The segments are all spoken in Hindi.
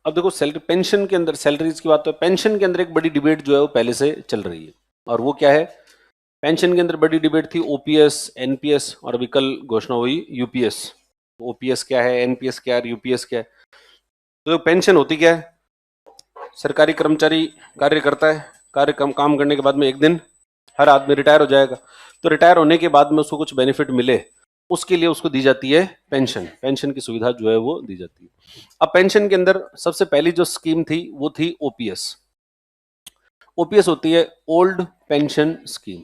अब देखो सैलरी, पेंशन के अंदर सैलरीज की बात तो, पेंशन के अंदर एक बड़ी डिबेट जो है वो पहले से चल रही है, और वो क्या है, पेंशन के अंदर बड़ी डिबेट थी ओपीएस एनपीएस, और अभी कल घोषणा हुई यूपीएस। ओपीएस क्या है, एनपीएस क्या है, यूपीएस क्या है। तो पेंशन होती क्या है, सरकारी कर्मचारी कार्य करता है, कार्य काम करने के बाद में एक दिन हर आदमी रिटायर हो जाएगा, तो रिटायर होने के बाद में उसको कुछ बेनिफिट मिले, उसके लिए उसको दी जाती है पेंशन, पेंशन की सुविधा जो है वो दी जाती है। अब पेंशन के अंदर सबसे पहली जो स्कीम थी वो थी ओपीएस। ओपीएस होती है ओल्ड पेंशन स्कीम।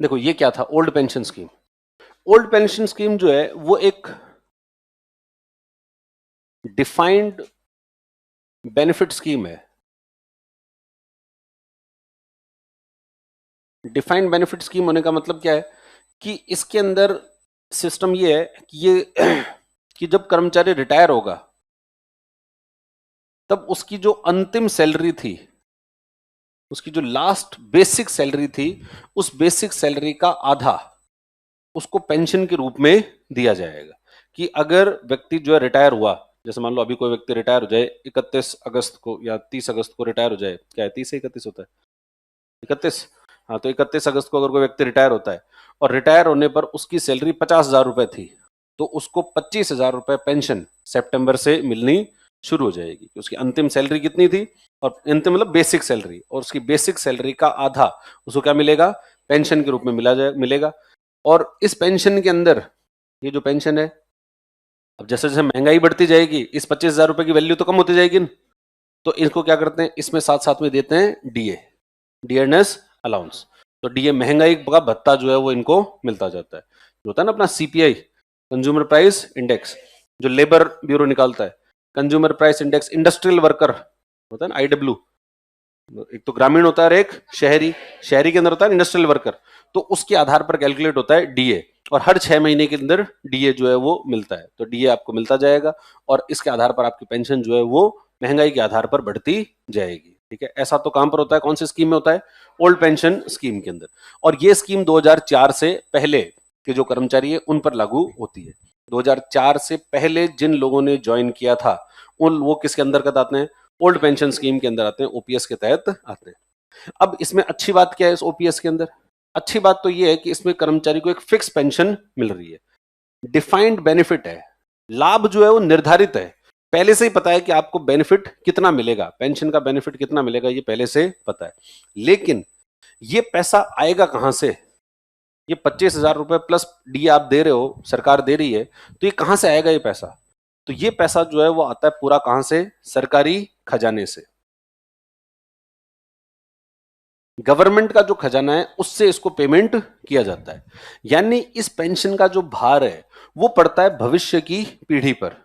देखो ये क्या था old pension scheme. Old pension scheme जो है वो एक डिफाइंड बेनिफिट स्कीम है। डिफाइंड बेनिफिट स्कीम होने का मतलब क्या है कि इसके अंदर सिस्टम ये है कि ये कि जब कर्मचारी रिटायर होगा तब उसकी जो अंतिम सैलरी थी, उसकी जो लास्ट बेसिक सैलरी थी, उस बेसिक सैलरी का आधा उसको पेंशन के रूप में दिया जाएगा। कि अगर व्यक्ति जो है रिटायर हुआ, जैसे मान लो अभी कोई व्यक्ति रिटायर हो जाए 31 अगस्त को या 30 अगस्त को रिटायर हो जाए, क्या है 30 से 31 होता है, 31, हाँ, तो 31 अगस्त को अगर कोई व्यक्ति रिटायर होता है और रिटायर होने पर उसकी सैलरी 50,000 रुपए थी, तो उसको 25,000 रुपए पेंशन सितंबर से मिलनी शुरू हो जाएगी। उसकी अंतिम सैलरी कितनी थी, और अंतिम मतलब बेसिक सैलरी, और उसकी बेसिक सैलरी का आधा उसको क्या मिलेगा, पेंशन के रूप में मिलेगा। और इस पेंशन के अंदर ये जो पेंशन है, अब जैसे जैसे महंगाई बढ़ती जाएगी इस 25,000 रुपए की वैल्यू तो कम होती जाएगी न? तो इसको क्या करते हैं, इसमें साथ साथ में देते हैं डीए, डियरनेस अलाउंस। तो डीए महंगाई का भत्ता जो है वो इनको मिलता जाता है। जो होता है ना अपना सीपीआई, कंज्यूमर प्राइस इंडेक्स, जो लेबर ब्यूरो निकालता है, consumer price index, industrial worker होता है ना आईडब्ल्यू, एक तो ग्रामीण होता है और एक शहरी, शहरी के अंदर होता है इंडस्ट्रियल वर्कर, तो उसके आधार पर कैलकुलेट होता है डीए, और हर 6 महीने के अंदर डीए जो है वो मिलता है, तो डीए आपको मिलता जाएगा, और इसके आधार पर आपकी पेंशन जो है वो महंगाई के आधार पर बढ़ती जाएगी। ठीक है, ऐसा तो काम पर होता है, कौन सी स्कीम में होता है, ओल्ड पेंशन स्कीम के अंदर। और ये स्कीम 2004 से पहले के जो कर्मचारी है उन पर लागू होती है। 2004 से पहले जिन लोगों ने ज्वाइन किया था उन वो किसके अंतर्गत आते हैं, ओल्ड पेंशन स्कीम के अंदर आते हैं, ओपीएस के तहत आते हैं। अब इसमें अच्छी बात क्या है इस ओपीएस के अंदर, अच्छी बात तो यह है कि इसमें कर्मचारी को एक फिक्स पेंशन मिल रही है, डिफाइंड बेनिफिट है, लाभ जो है वो निर्धारित है, पहले से ही पता है कि आपको बेनिफिट कितना मिलेगा, पेंशन का बेनिफिट कितना मिलेगा ये पहले से पता है। लेकिन ये पैसा आएगा कहां से, ये 25,000 रुपए प्लस डी आप दे रहे हो, सरकार दे रही है, तो ये कहां से आएगा ये पैसा, तो ये पैसा जो है वो आता है पूरा कहां से, सरकारी खजाने से। गवर्नमेंट का जो खजाना है उससे इसको पेमेंट किया जाता है। यानी इस पेंशन का जो भार है वो पड़ता है भविष्य की पीढ़ी पर,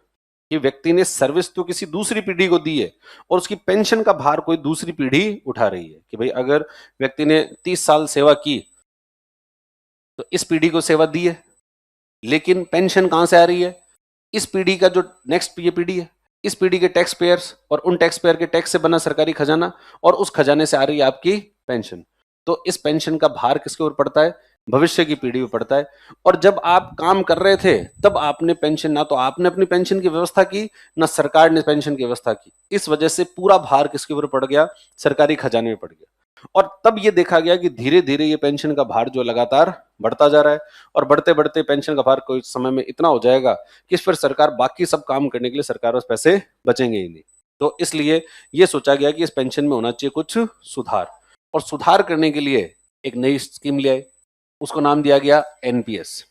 कि व्यक्ति ने सर्विस तो किसी दूसरी पीढ़ी को दी है और उसकी पेंशन का भार कोई दूसरी पीढ़ी उठा रही है। कि भाई अगर व्यक्ति ने 30 साल सेवा की तो इस पीढ़ी को सेवा दी है, लेकिन पेंशन कहां से आ रही है, इस पीढ़ी का जो नेक्स्ट ये पीढ़ी है, इस पीढ़ी के टैक्स पेयर्स और उन टैक्स पेयर के टैक्स से बना सरकारी खजाना, और उस खजाने से आ रही है आपकी पेंशन। तो इस पेंशन का भार किसके ऊपर पड़ता है, भविष्य की पीढ़ी पर पड़ता है। और जब आप काम कर रहे थे तब आपने पेंशन, ना तो आपने अपनी पेंशन की व्यवस्था की ना सरकार ने पेंशन की व्यवस्था की, इस वजह से पूरा भार किसके ऊपर पड़ गया, सरकारी खजाने में पड़ गया। और तब ये देखा गया कि धीरे धीरे ये पेंशन का भार जो लगातार बढ़ता जा रहा है, और बढ़ते बढ़ते पेंशन का भार कोई समय में इतना हो जाएगा कि फिर सरकार बाकी सब काम करने के लिए सरकार पास पैसे बचेंगे ही नहीं। तो इसलिए ये सोचा गया कि इस पेंशन में होना चाहिए कुछ सुधार, और सुधार करने के लिए एक नई स्कीम ले आए, उसको नाम दिया गया एनपीएस।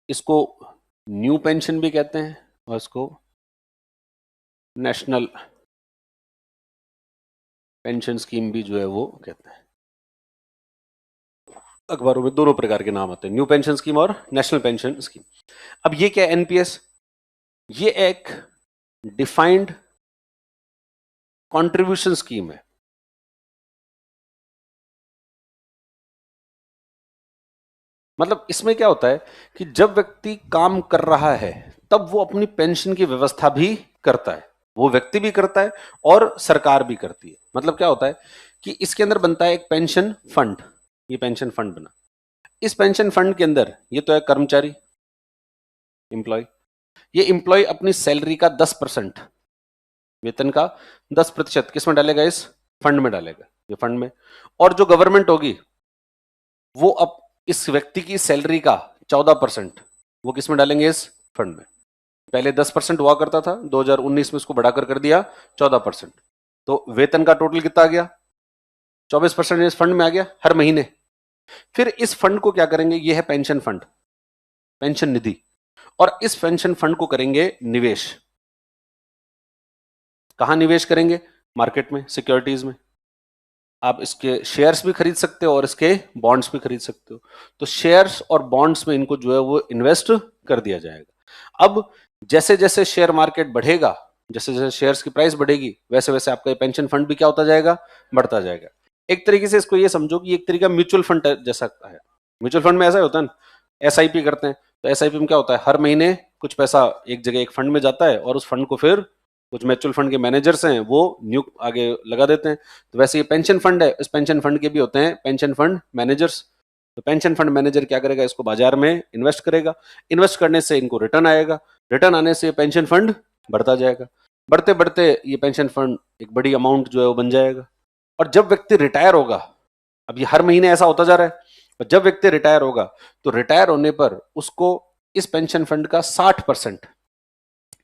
इसको न्यू पेंशन भी कहते हैं और इसको नेशनल पेंशन स्कीम भी जो है वो कहते हैं। अखबारों में दोनों प्रकार के नाम आते हैं, न्यू पेंशन स्कीम और नेशनल पेंशन स्कीम। अब ये क्या है एनपीएस, ये एक डिफाइंड कंट्रीब्यूशन स्कीम है। मतलब इसमें क्या होता है कि जब व्यक्ति काम कर रहा है तब वो अपनी पेंशन की व्यवस्था भी करता है, वो व्यक्ति भी करता है और सरकार भी करती है। मतलब क्या होता है कि इसके अंदर बनता है एक पेंशन फंड, ये पेंशन फंड बना, इस पेंशन फंड के अंदर ये तो है कर्मचारी, एम्प्लॉय, ये एम्प्लॉय अपनी सैलरी का 10%, वेतन का 10% किस में डालेगा? इस फंड में डालेगा, ये फंड में। और जो गवर्नमेंट होगी वो अब इस व्यक्ति की सैलरी का 14% वो किस में डालेंगे? इस फंड में। पहले 10% हुआ करता था, 2019 में इसको बढ़ाकर कर दिया 14%। तो वेतन का टोटल कितना आ गया? 24% इस फंड में आ गया हर महीने। फिर इस फंड को क्या करेंगे? ये है पेंशन फंड, पेंशन निधि। और इस पेंशन फंड को करेंगे निवेश। कहां निवेश करेंगे? मार्केट में, सिक्योरिटीज में। आप इसके शेयर्स भी खरीद सकते हो और इसके बॉन्ड्स भी खरीद सकते हो। तो शेयर्स और बॉन्ड्स में इनको जो है वो इन्वेस्ट कर दिया जाएगा। अब जैसे जैसे शेयर मार्केट बढ़ेगा, जैसे जैसे शेयर्स की प्राइस बढ़ेगी, वैसे वैसे आपका पेंशन फंड भी क्या होता जाएगा? बढ़ता जाएगा। एक तरीके से इसको ये समझो कि एक तरीका म्यूचुअल फंड जैसा है। म्यूचुअल फंड में ऐसा होता है ना, एसआईपी करते हैं। तो एसआईपी में क्या होता है? हर महीने कुछ पैसा एक जगह एक फंड में जाता है और उस फंड को फिर कुछ म्यूचुअल फंड के मैनेजर्स हैं वो न्यू आगे लगा देते हैं। तो वैसे ये पेंशन फंड है, इस पेंशन फंड के भी होते हैं पेंशन फंड मैनेजर्स। तो पेंशन फंड मैनेजर क्या करेगा? इसको बाजार में इन्वेस्ट करेगा। इन्वेस्ट करने से इनको रिटर्न आएगा, रिटर्न आने से पेंशन फंड बढ़ता जाएगा। बढ़ते बढ़ते ये पेंशन फंड एक बड़ी अमाउंट जो है वो बन जाएगा। और जब व्यक्ति रिटायर होगा, अब ये हर महीने ऐसा होता जा रहा है, और जब व्यक्ति रिटायर होगा तो रिटायर होने पर उसको इस पेंशन फंड का 60%,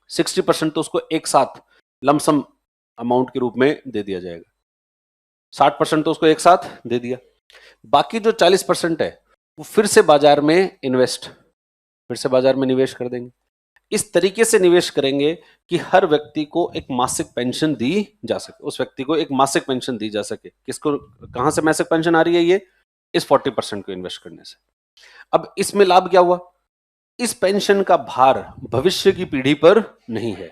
60% तो उसको एक साथ लमसम अमाउंट के रूप में दे दिया जाएगा। 60% तो उसको एक साथ दे दिया। बाकी जो 40% है वो फिर से बाजार में इन्वेस्ट, फिर से बाजार में निवेश कर देंगे। इस तरीके से निवेश करेंगे कि हर व्यक्ति को एक मासिक पेंशन दी जा सके, उस व्यक्ति को एक मासिक पेंशन दी जा सके। किसको, कहां से मासिक पेंशन आ रही है? ये इस 40% को इन्वेस्ट करने से। अब इसमें लाभ क्या हुआ? इस पेंशन का भार भविष्य की पीढ़ी पर नहीं है।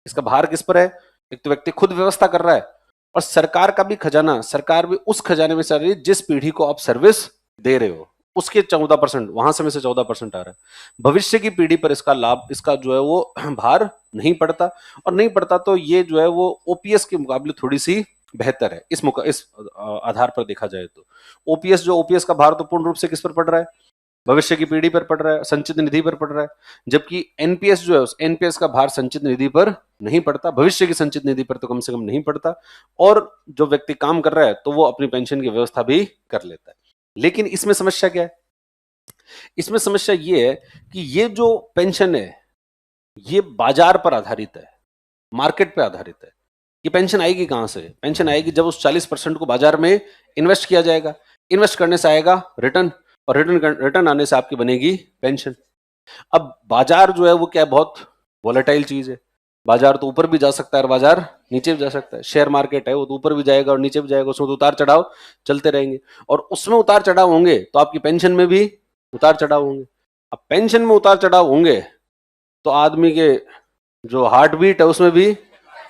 इसका भार किस पर है? एक तो व्यक्ति खुद व्यवस्था कर रहा है, और सरकार का भी खजाना, सरकार भी उस खजाने में से आ रही है जिस पीढ़ी को आप सर्विस दे रहे हो, उसके 14%, वहां से में से 14% आ रहा है। भविष्य की पीढ़ी पर इसका लाभ, इसका जो है वो भार नहीं पड़ता। और नहीं पड़ता तो ये जो है वो ओपीएस के मुकाबले थोड़ी सी बेहतर है इस आधार पर देखा जाए तो। ओपीएस का भार तो पूर्ण रूप से किस पर पड़ रहा है? भविष्य की पीढ़ी पर पड़ रहा है, संचित निधि पर पड़ रहा है। जबकि एनपीएस जो है, उस एनपीएस का भार संचित निधि पर नहीं पड़ता, भविष्य की संचित निधि पर तो कम से कम नहीं पड़ता। और जो व्यक्ति काम कर रहा है तो वो अपनी पेंशन की व्यवस्था भी कर लेता है। लेकिन इसमें समस्या क्या है? इसमें समस्या ये है कि ये जो पेंशन है ये बाजार पर आधारित है, मार्केट पर आधारित है। ये पेंशन आएगी कहां से? पेंशन आएगी जब उस 40% को बाजार में इन्वेस्ट किया जाएगा। इन्वेस्ट करने से आएगा रिटर्न, और रिटर्न आने से आपकी बनेगी पेंशन। अब बाजार जो है वो क्या है? बहुत वॉलेटाइल चीज है। बाजार तो ऊपर भी जा सकता है और बाजार नीचे भी जा सकता है। शेयर मार्केट है, वो तो ऊपर भी जाएगा और नीचे भी जाएगा, उसमें तो उतार चढ़ाव चलते रहेंगे। और उसमें उतार चढ़ाव होंगे तो आपकी पेंशन में भी उतार चढ़ाव होंगे। अब पेंशन में उतार चढ़ाव होंगे तो आदमी के जो हार्ट बीट है उसमें भी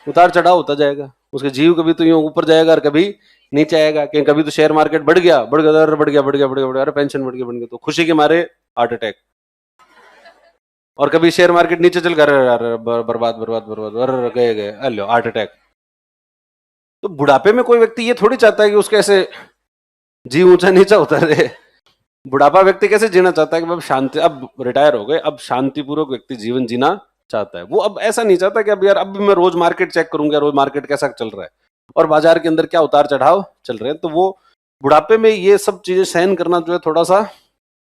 उतार चढ़ाव होता जाएगा। उसके जीव कभी तो यूं ऊपर जाएगा और कभी नीचे आएगा। कि कभी तो शेयर मार्केट बढ़ गया, बढ़ गया, बढ़ गया, बढ़ गया, बढ़ गया, अरे पेंशन बढ़ गया, बढ़ गया, तो खुशी के मारे हार्ट अटैक। और कभी शेयर मार्केट नीचे चल कर बर्बाद बर्बाद बर्बाद, अरे गए गए, हेलो हार्ट अटैक। तो बुढ़ापे में कोई व्यक्ति ये थोड़ी चाहता है कि उसके ऐसे जीव ऊंचा नीचा होता रहे। बुढ़ापा व्यक्ति कैसे जीना चाहता है कि अब शांति, अब रिटायर हो गए, अब शांतिपूर्वक व्यक्ति जीवन जीना चाहता है। वो अब ऐसा नहीं चाहता कि अब यार अब भी मैं रोज मार्केट चेक करूंगा, रोज मार्केट कैसा चल रहा है और बाजार के अंदर क्या उतार चढ़ाव चल रहे हैं। तो वो बुढ़ापे में ये सब चीजें सहन करना जो है थोड़ा सा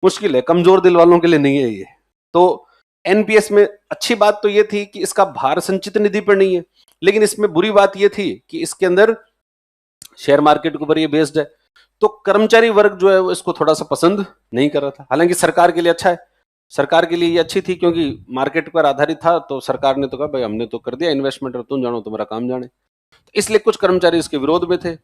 मुश्किल है, कमजोर दिल वालों के लिए नहीं है ये। तो एनपीएस में अच्छी बात तो ये थी कि इसका भार संचित निधि पर नहीं है, लेकिन इसमें बुरी बात ये थी कि इसके अंदर शेयर मार्केट के ऊपर ये बेस्ड है। तो कर्मचारी वर्ग जो है वो इसको थोड़ा सा पसंद नहीं कर रहा था। हालांकि सरकार के लिए अच्छा है, सरकार के लिए ये अच्छी थी क्योंकि मार्केट पर आधारित था। तो सरकार ने तो कहा भाई हमने तो कर दिया इन्वेस्टमेंट, तुम जानो तुम्हारा काम जाने। तो इसलिए कुछ कर्मचारी इसके विरोध में थे।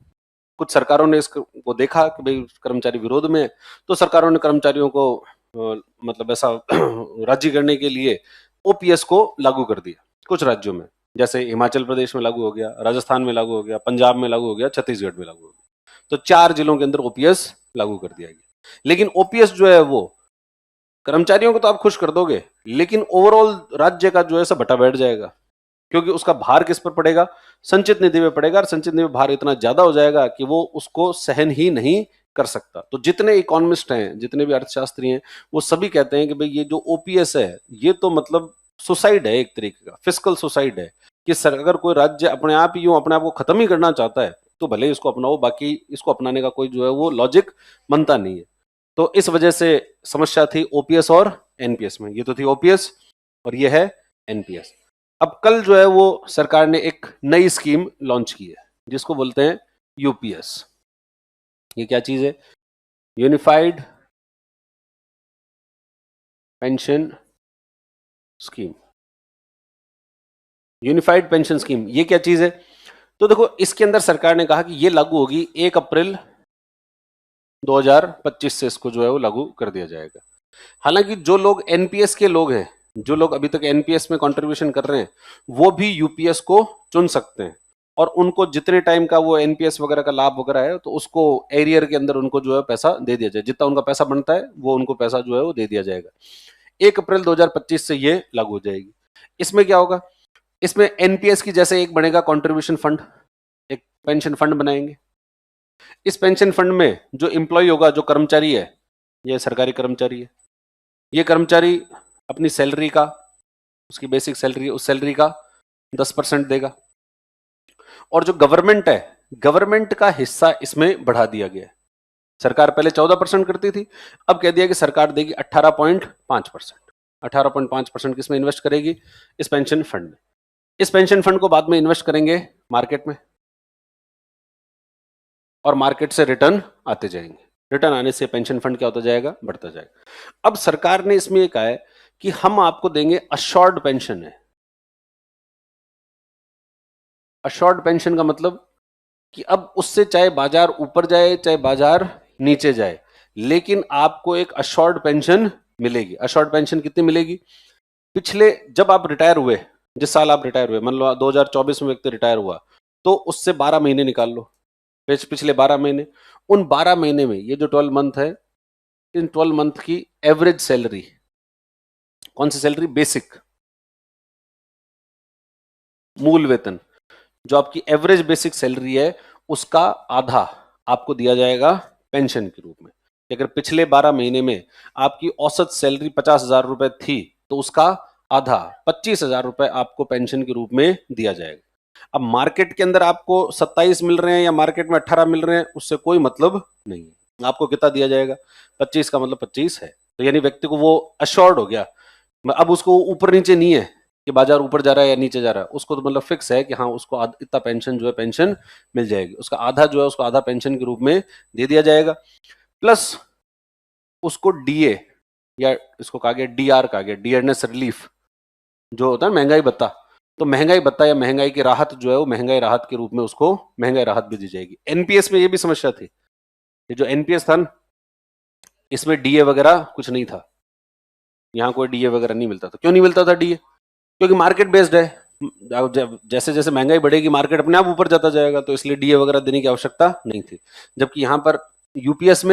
कुछ सरकारों ने इसको देखा कि भाई कर्मचारी विरोध में है, तो सरकारों ने कर्मचारियों को मतलब ऐसा राजी करने के लिए ओपीएस को लागू कर दिया। कुछ राज्यों में, जैसे हिमाचल प्रदेश में लागू हो गया, राजस्थान में लागू हो गया, पंजाब में लागू हो गया, छत्तीसगढ़ में लागू हो गया। तो 4 जिलों के अंदर ओपीएस लागू कर दिया गया। लेकिन ओपीएस जो है वो कर्मचारियों को तो आप खुश कर दोगे, लेकिन ओवरऑल राज्य का जो है सब भटा बैठ जाएगा, क्योंकि उसका भार किस पर पड़ेगा? संचित निधि में पड़ेगा। और संचित निधि में भार इतना ज्यादा हो जाएगा कि वो उसको सहन ही नहीं कर सकता। तो जितने इकोनॉमिस्ट हैं, जितने भी अर्थशास्त्री हैं, वो सभी कहते हैं कि भाई ये जो ओपीएस है ये तो मतलब सुसाइड है, एक तरीके का फिस्कल सुसाइड है कि सर अगर कोई राज्य अपने आप ही यूं अपने आप को खत्म ही करना चाहता है तो भले ही इसको अपनाओ, बाकी इसको अपनाने का कोई जो है वो लॉजिक बनता नहीं है। तो इस वजह से समस्या थी ओपीएस और एनपीएस में। ये तो थी ओपीएस और ये है एनपीएस। अब कल जो है वो सरकार ने एक नई स्कीम लॉन्च की है जिसको बोलते हैं यूपीएस। ये क्या चीज है? Unified pension scheme. Unified pension scheme ये क्या चीज है? तो देखो इसके अंदर सरकार ने कहा कि ये लागू होगी 1 अप्रैल 2025 से, इसको जो है वो लागू कर दिया जाएगा। हालांकि जो लोग एनपीएस के लोग हैं, जो लोग अभी तक एनपीएस में कंट्रीब्यूशन कर रहे हैं, वो भी यूपीएस को चुन सकते हैं और उनको जितने टाइम का वो एनपीएस वगैरह का लाभ वगैरह है तो उसको एरियर के अंदर उनको जो है पैसा दे दिया जाए, जितना उनका पैसा बनता है वो उनको पैसा जो है वो दे दिया जाएगा। 1 अप्रैल 2025 से ये लागू हो जाएगी। इसमें क्या होगा? इसमें एनपीएस की जैसे एक बनेगा कंट्रीब्यूशन फंड, एक पेंशन फंड बनाएंगे। इस पेंशन फंड में जो एम्प्लॉय होगा, जो कर्मचारी है, ये सरकारी कर्मचारी है, ये कर्मचारी अपनी सैलरी का, उसकी बेसिक सैलरी है, उस सैलरी का 10% देगा। और जो गवर्नमेंट है, गवर्नमेंट का हिस्सा इसमें बढ़ा दिया गया है। सरकार पहले 14% करती थी, अब कह दिया कि सरकार देगी 18.5%। 18.5% किसमें इन्वेस्ट करेगी? इस पेंशन फंड में। इस पेंशन फंड को बाद में इन्वेस्ट करेंगे मार्केट में और मार्केट से रिटर्न आते जाएंगे। रिटर्न आने से पेंशन फंड क्या होता जाएगा? बढ़ता जाएगा। अब सरकार ने इसमें कहा है कि हम आपको देंगे अश्योर्ड पेंशन है। अश्योर्ड पेंशन का मतलब कि अब उससे चाहे बाजार ऊपर जाए चाहे बाजार नीचे जाए, लेकिन आपको एक अश्योर्ड पेंशन मिलेगी। अश्योर्ड पेंशन कितनी मिलेगी? पिछले जब आप रिटायर हुए, जिस साल आप रिटायर हुए, मान लो 2024 में व्यक्ति रिटायर हुआ, तो उससे 12 महीने निकाल लो, पिछले 12 महीने, उन 12 महीने में ये जो 12 मंथ है, इन 12 मंथ की एवरेज सैलरी, कौन सी सैलरी? बेसिक, मूल वेतन, जो आपकी एवरेज बेसिक सैलरी है उसका आधा आपको दिया जाएगा पेंशन के रूप में। अगर पिछले 12 महीने में आपकी औसत सैलरी 50,000 रुपए थी तो उसका आधा 25,000 रुपए आपको पेंशन के रूप में दिया जाएगा। अब मार्केट के अंदर आपको 27 मिल रहे हैं या मार्केट में 18 मिल रहे हैं, उससे कोई मतलब नहीं है। आपको कितना दिया जाएगा? 25 का मतलब 25 है। तो यानी व्यक्ति को वो अश्योर्ड हो गया। अब उसको ऊपर नीचे नहीं है कि बाजार ऊपर जा रहा है या नीचे जा रहा है, उसको तो मतलब फिक्स है कि हाँ उसको इतना पेंशन जो है पेंशन मिल जाएगी। उसका आधा जो है उसको आधा पेंशन के रूप में दे दिया जाएगा, प्लस उसको डीए या इसको कहा गया डीआर कहा गया, डियरनेस रिलीफ जो होता है महंगाई भत्ता, तो महंगाई भत्ता या महंगाई की राहत जो है वो महंगाई राहत के रूप में उसको महंगाई राहत भी दी जाएगी। एनपीएस में ये भी समस्या थी, ये जो एनपीएस था इसमें डीए वगैरह कुछ नहीं था, यहाँ कोई डीए वगैरह नहीं मिलता था। क्यों नहीं मिलता था डीए? क्योंकि मार्केट बेस्ड है, जैसे जैसे महंगाई बढ़ेगी मार्केट अपने आप ऊपर जाता जाएगा, तो इसलिए डीए वगैरह देने की आवश्यकता नहीं थी। जबकि यहाँ पर यूपीएस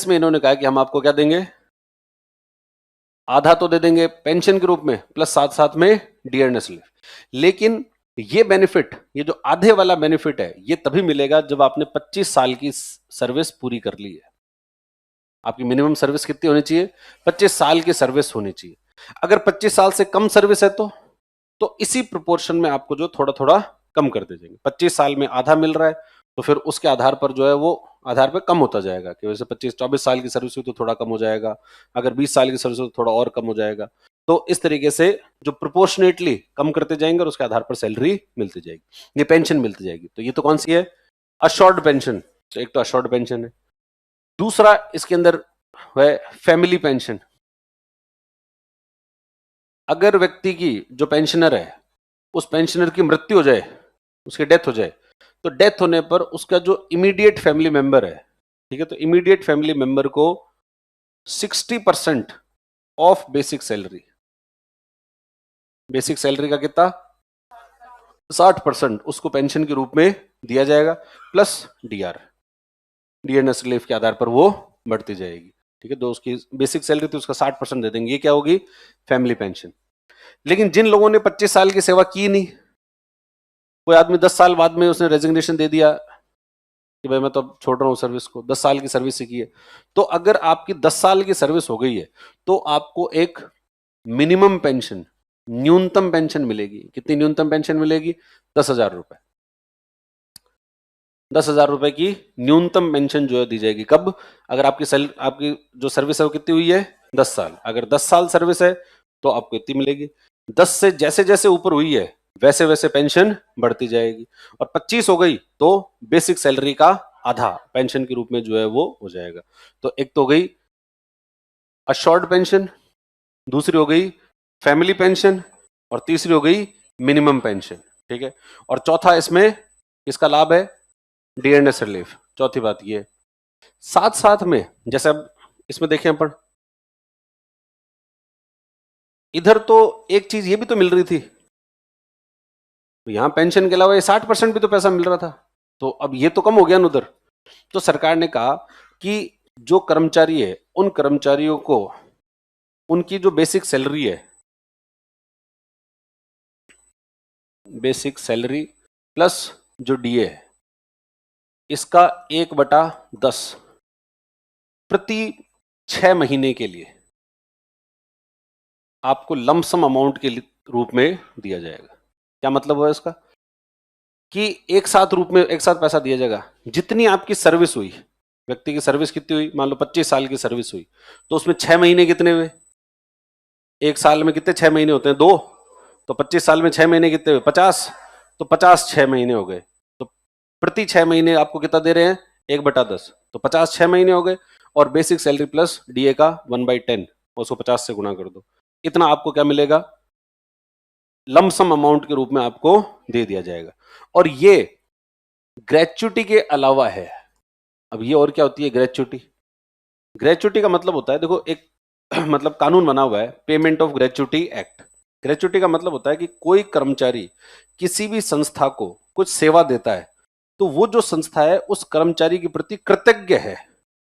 में इन्होंने कहा कि हम आपको क्या देंगे? आधा तो दे देंगे पेंशन के रूप में, प्लस साथ साथ में डियरनेस लीव। लेकिन ये बेनिफिट, ये जो आधे वाला बेनिफिट है, ये तभी मिलेगा जब आपने 25 साल की सर्विस पूरी कर ली है। आपकी मिनिमम सर्विस कितनी होनी चाहिए? 25 साल की सर्विस होनी चाहिए। अगर 25 साल से कम सर्विस है तो इसी प्रोपोर्शन में आपको जो थोड़ा थोड़ा कम कर दे जाएंगे। 25 साल में आधा मिल रहा है तो फिर उसके आधार पर जो है वो आधार पर कम होता जाएगा कि वैसे 25-24 साल की सर्विस हुई तो थोड़ा कम हो जाएगा, अगर 20 साल की सर्विस हो तो थोड़ा और कम हो जाएगा। तो इस तरीके से जो प्रोपोर्शनेटली कम करते जाएंगे और उसके आधार पर सैलरी मिलती जाएगी, ये पेंशन मिलती जाएगी। तो ये तो कौन सी है? Assured pension. तो एक तो अश्योर्ड पेंशन है, दूसरा इसके अंदर है फैमिली पेंशन। अगर व्यक्ति की जो पेंशनर है उस पेंशनर की मृत्यु हो जाए, उसकी डेथ हो जाए, तो डेथ होने पर उसका जो इमीडिएट फैमिली मेंबर है, ठीक है, तो इमीडिएट फैमिली मेंबर को 60% of basic salary, basic salary का कितना? 60% उसको पेंशन के रूप में दिया जाएगा, प्लस डियरनेस रिलीफ के आधार पर वो बढ़ती जाएगी। ठीक है, तो उसकी बेसिक सैलरी तो उसका 60% दे देंगे। ये क्या होगी? Family pension. लेकिन जिन लोगों ने 25 साल की सेवा की नहीं, कोई आदमी 10 साल बाद में उसने रेजिग्नेशन दे दिया कि भाई मैं तो अब छोड़ रहा हूँ सर्विस को, 10 साल की सर्विस की है, तो अगर आपकी 10 साल की सर्विस हो गई है तो आपको एक मिनिमम पेंशन, न्यूनतम पेंशन मिलेगी। कितनी न्यूनतम पेंशन मिलेगी? 10,000 रुपए। 10,000 रुपए की न्यूनतम पेंशन जो है दी जाएगी। कब? अगर आपकी जो सर्विस है वो कितनी हुई है? 10 साल। अगर 10 साल सर्विस है तो आपको इतनी मिलेगी। 10 से जैसे जैसे ऊपर हुई है वैसे वैसे पेंशन बढ़ती जाएगी, और 25 हो गई तो बेसिक सैलरी का आधा पेंशन के रूप में जो है वो हो जाएगा। तो एक तो हो गई अशोर्ड पेंशन, दूसरी हो गई फैमिली पेंशन, और तीसरी हो गई मिनिमम पेंशन। ठीक है, और चौथा इसमें किसका लाभ है? DNS relief. चौथी बात ये। साथ साथ में जैसे अब इसमें देखें अपन, इधर तो एक चीज ये भी तो मिल रही थी, यहां पेंशन के अलावा ये 60% भी तो पैसा मिल रहा था, तो अब ये तो कम हो गया ना उधर। तो सरकार ने कहा कि जो कर्मचारी है उन कर्मचारियों को उनकी जो बेसिक सैलरी है, बेसिक सैलरी प्लस जो डीए है, इसका 1/10 प्रति 6 महीने के लिए आपको लमसम अमाउंट के रूप में दिया जाएगा। क्या मतलब हुआ इसका? कि एक साथ रूप में एक साथ पैसा दिया जाएगा। जितनी आपकी सर्विस हुई, व्यक्ति की सर्विस कितनी हुई, मान लो 25 साल की सर्विस हुई, तो उसमें 6 महीने कितने हुए? एक साल में कितने 6 महीने होते हैं? 2। तो 25 साल में 6 महीने कितने हुए? 50। तो 50 6 महीने हो गए। तो प्रति 6 महीने आपको कितना दे रहे हैं? 1/10। तो 50 6 महीने हो गए, और बेसिक सैलरी प्लस डीए का 1/10, उसको 50 से गुणा कर दो। इतना आपको क्या मिलेगा? लमसम अमाउंट के रूप में आपको दे दिया जाएगा। और ये ग्रेचुटी के अलावा है। अब ये और क्या होती है ग्रेचुटी? ग्रेचुटी का मतलब होता है, देखो एक मतलब कानून बना हुआ है, payment of gratuity act. Gratuity का मतलब होता है कि कोई कर्मचारी किसी भी संस्था को कुछ सेवा देता है, तो वो जो संस्था है उस कर्मचारी के प्रति कृतज्ञ है,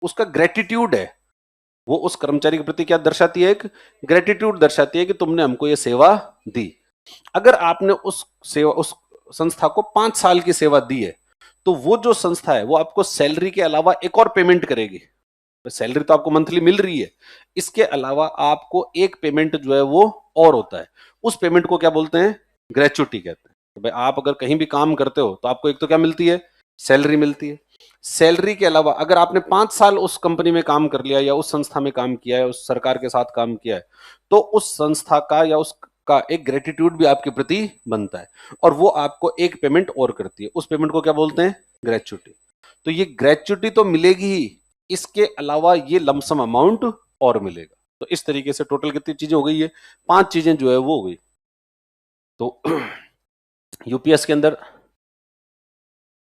उसका ग्रेटिट्यूड है। वो उस कर्मचारी के प्रति क्या दर्शाती है? एक ग्रेटिट्यूड दर्शाती है कि तुमने हमको ये सेवा दी। अगर आपने उस संस्था को 5 साल की सेवा दी है, तो वो जो संस्था है वो आपको सैलरी के अलावा एक और पेमेंट करेगी। सैलरी तो आपको मंथली मिल रही है, इसके अलावा आपको एक पेमेंट जो है वो और होता है। उस पेमेंट को क्या बोलते हैं? ग्रेचुटी कहते हैं। तो भाई आप अगर कहीं भी काम करते हो तो आपको एक तो क्या मिलती है? सैलरी मिलती है। सैलरी के अलावा अगर आपने 5 साल उस कंपनी में काम कर लिया, या उस संस्था में काम किया है, उस सरकार के साथ काम किया है, तो उस संस्था का या उसका एक ग्रेटिट्यूड भी आपके प्रति बनता है, और वो आपको एक पेमेंट और करती है। उस पेमेंट को क्या बोलते हैं? ग्रेचुटी। तो ये ग्रेचुटी तो मिलेगी ही, इसके अलावा ये लमसम अमाउंट और मिलेगा। तो इस तरीके से टोटल कितनी चीजें हो गई है? 5 चीजें जो है वो हो गई। तो यूपीएस के अंदर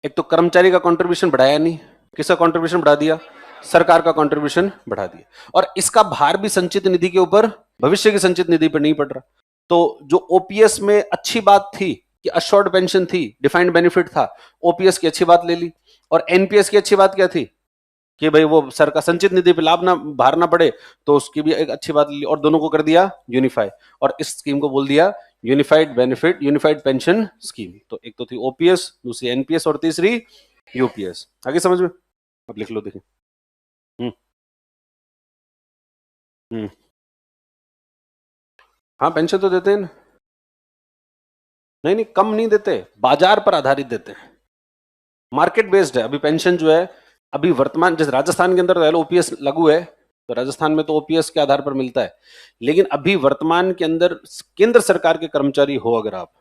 एक तो कर्मचारी का कंट्रीब्यूशन बढ़ाया नहीं, किसका कंट्रीब्यूशन बढ़ा दिया? सरकार का कंट्रीब्यूशन बढ़ा दिया। और इसका भार भी संचित निधि के ऊपर, भविष्य की संचित निधि पर नहीं पड़ रहा। तो जो ओपीएस में अच्छी बात थी कि अशोर्ड पेंशन थी, डिफाइंड बेनिफिट था, ओपीएस की अच्छी बात ले ली। और एनपीएस की अच्छी बात क्या थी? कि भाई वो सरकार संचित निधि पे लाभ ना भार ना पड़े, तो उसकी भी एक अच्छी बात ली, और दोनों को कर दिया यूनिफाई, और इस स्कीम को बोल दिया unified benefit, unified pension scheme. तो एक तो थी ओपीएस, दूसरी एनपीएस, और तीसरी यूपीएस। आगे समझ में? अब लिख लो, देखिए। हम्म हम्म हाँ, पेंशन तो देते हैं ना। नहीं नहीं, कम नहीं देते, बाजार पर आधारित देते हैं, मार्केट बेस्ड है। अभी पेंशन जो है, अभी वर्तमान जैसे राजस्थान के अंदर ओपीएस लागू है, तो राजस्थान में तो ओपीएस के आधार पर मिलता है। लेकिन अभी वर्तमान के अंदर केंद्र सरकार के कर्मचारी हो अगर आप,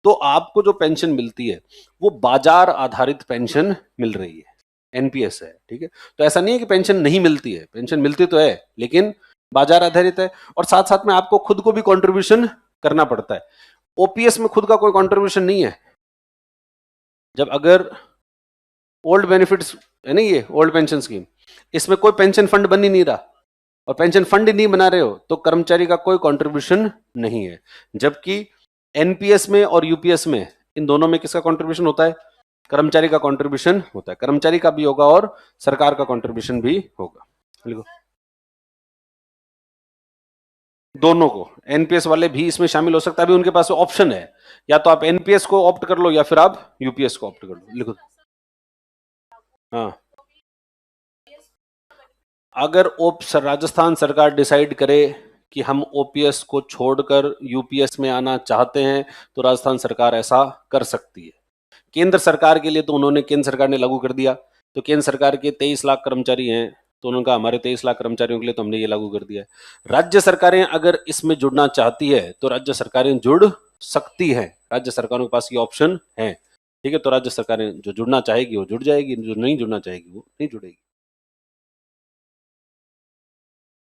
तो आपको जो पेंशन मिलती है वो बाजार आधारित पेंशन मिल रही है, एनपीएस है। ठीक है, तो ऐसा नहीं है कि पेंशन नहीं मिलती है, पेंशन मिलती तो है, लेकिन बाजार आधारित है। और साथ साथ में आपको खुद को भी कंट्रीब्यूशन करना पड़ता है। ओपीएस में खुद का कोई कंट्रीब्यूशन नहीं है। जब अगर ओल्ड बेनिफिट्स है ना, ये ओल्ड पेंशन स्कीम, इसमें कोई पेंशन फंड बन ही नहीं रहा, और पेंशन फंड नहीं बना रहे हो, तो कर्मचारी का कोई कंट्रीब्यूशन नहीं है। जबकि एनपीएस में और यूपीएस में, इन दोनों में किसका कंट्रीब्यूशन होता है? कर्मचारी का कंट्रीब्यूशन होता है। कर्मचारी का भी होगा और सरकार का कंट्रीब्यूशन भी होगा। लिखो दोनों को, एनपीएस वाले भी इसमें शामिल हो सकता है। अभी उनके पास ऑप्शन है, या तो आप एनपीएस को ऑप्ट कर लो, या फिर आप यूपीएस को ऑप्ट कर लो। लिखो। हाँ, अगर राजस्थान सरकार डिसाइड करे कि हम ओपीएस को छोड़कर यूपीएस में आना चाहते हैं तो राजस्थान सरकार ऐसा कर सकती है। केंद्र सरकार के लिए तो उन्होंने, केंद्र सरकार ने लागू कर दिया, तो केंद्र सरकार के 23 लाख कर्मचारी हैं, तो उन्होंने कहा हमारे 23 लाख कर्मचारियों के लिए तो हमने ये लागू कर दिया है। राज्य सरकारें अगर इसमें जुड़ना चाहती है तो राज्य सरकारें जुड़ सकती हैं, राज्य सरकारों के पास ये ऑप्शन है। ठीक है, तो राज्य सरकारें जो जुड़ना चाहेगी वो जुड़ जाएगी, जो नहीं जुड़ना चाहेगी वो नहीं जुड़ेगी।